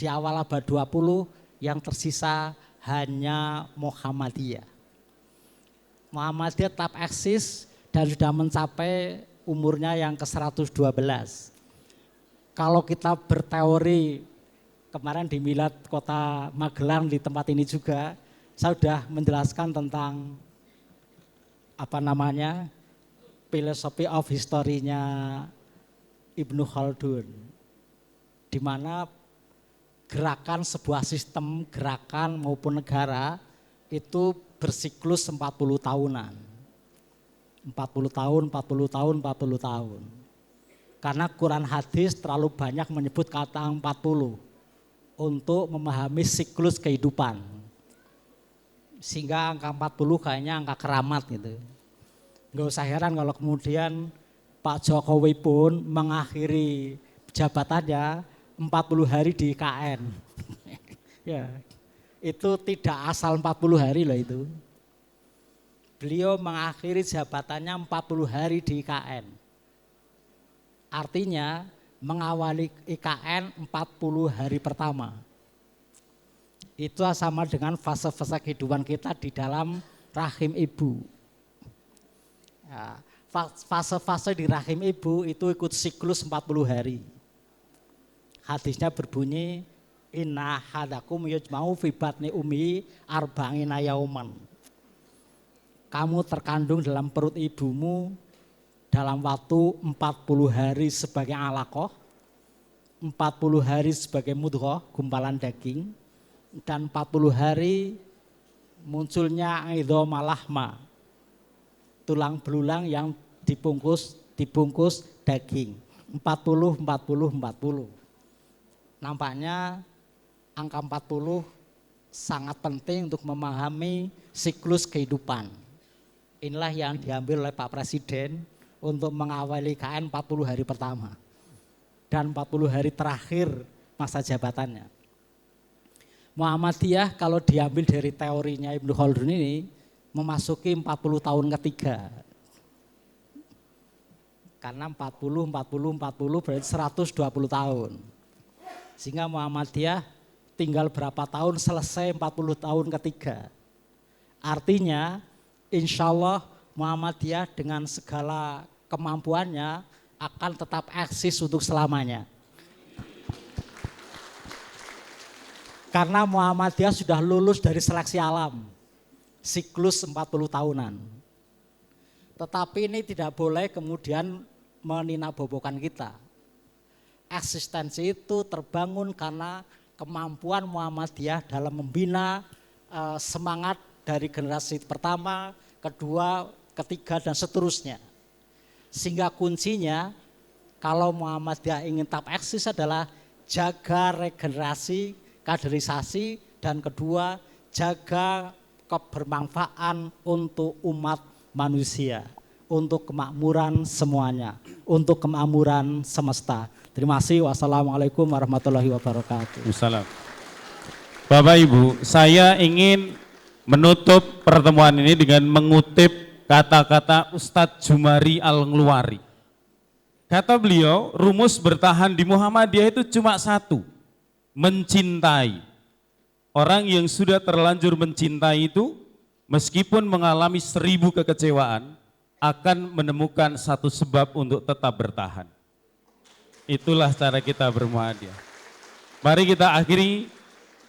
di awal abad 20 yang tersisa hanya Muhammadiyah. Muhammadiyah tetap eksis dan sudah mencapai umurnya yang ke-112. Kalau kita berteori, kemarin di Milad Kota Magelang di tempat ini juga, saya sudah menjelaskan tentang philosophy of history-nya Ibnu Khaldun, di mana gerakan sebuah sistem, gerakan maupun negara itu bersiklus 40 tahunan. 40 tahun, 40 tahun, 40 tahun. Karena Quran hadis terlalu banyak menyebut kata 40 untuk memahami siklus kehidupan. Sehingga angka 40 kayaknya angka keramat gitu. Nggak usah heran kalau kemudian Pak Jokowi pun mengakhiri jabatannya 40 hari di IKN. Ya, itu tidak asal 40 hari loh itu. Beliau mengakhiri jabatannya 40 hari di IKN. Artinya mengawali IKN 40 hari pertama. Itu sama dengan fase-fase kehidupan kita di dalam rahim ibu. Ya, fase-fase di rahim ibu itu ikut siklus 40 hari. Hadisnya berbunyi, inna hadakum yujma'u fi batni ummi arba'ina yauman. Kamu terkandung dalam perut ibumu dalam waktu 40 hari sebagai alaqah, 40 hari sebagai mudghah, gumpalan daging, dan 40 hari munculnya idhoma lahma, tulang belulang yang dibungkus daging. 40. Nampaknya angka 40 sangat penting untuk memahami siklus kehidupan. Inilah yang diambil oleh Pak Presiden untuk mengawali KN 40 hari pertama dan 40 hari terakhir masa jabatannya. Muhammadiyah kalau diambil dari teorinya Ibnu Khaldun ini memasuki 40 tahun ketiga. Karena 40 berarti 120 tahun. Sehingga Muhammadiyah tinggal berapa tahun selesai 40 tahun ketiga. Artinya insya Allah Muhammadiyah dengan segala kemampuannya akan tetap eksis untuk selamanya. Karena Muhammadiyah sudah lulus dari seleksi alam, siklus 40 tahunan. Tetapi ini tidak boleh kemudian meninabobokan kita. Eksistensi itu terbangun karena kemampuan Muhammadiyah dalam membina semangat dari generasi pertama, kedua, ketiga, dan seterusnya. Sehingga kuncinya kalau Muhammadiyah ingin tetap eksis adalah jaga regenerasi, kaderisasi, dan kedua jaga kebermanfaatan untuk umat manusia, untuk kemakmuran semuanya, untuk kemakmuran semesta. Terima kasih. Wassalamualaikum warahmatullahi wabarakatuh. Wassalam. Bapak Ibu, saya ingin menutup pertemuan ini dengan mengutip kata-kata Ustadz Jumari Al-Ngluari. Kata beliau, rumus bertahan di Muhammadiyah itu cuma satu, mencintai. Orang yang sudah terlanjur mencintai itu, meskipun mengalami 1000 kekecewaan, akan menemukan satu sebab untuk tetap bertahan. Itulah cara kita bermuhammadiyah. Mari kita akhiri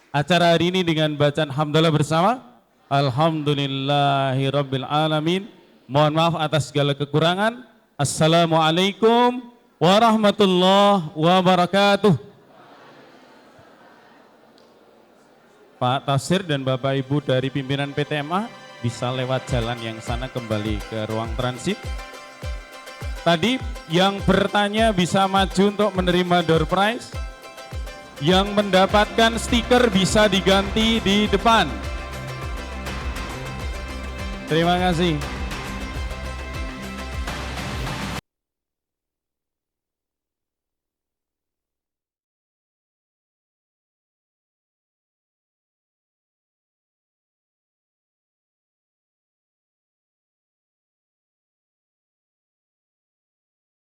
acara hari ini dengan bacaan hamdalah bersama. Alhamdulillahirabbil alamin. Mohon maaf atas segala kekurangan. Assalamualaikum warahmatullahi wabarakatuh. Pak Tafsir dan Bapak Ibu dari pimpinan PTMA bisa lewat jalan yang sana kembali ke ruang transit. Tadi yang bertanya bisa maju untuk menerima door prize. Yang mendapatkan stiker bisa diganti di depan. Terima kasih.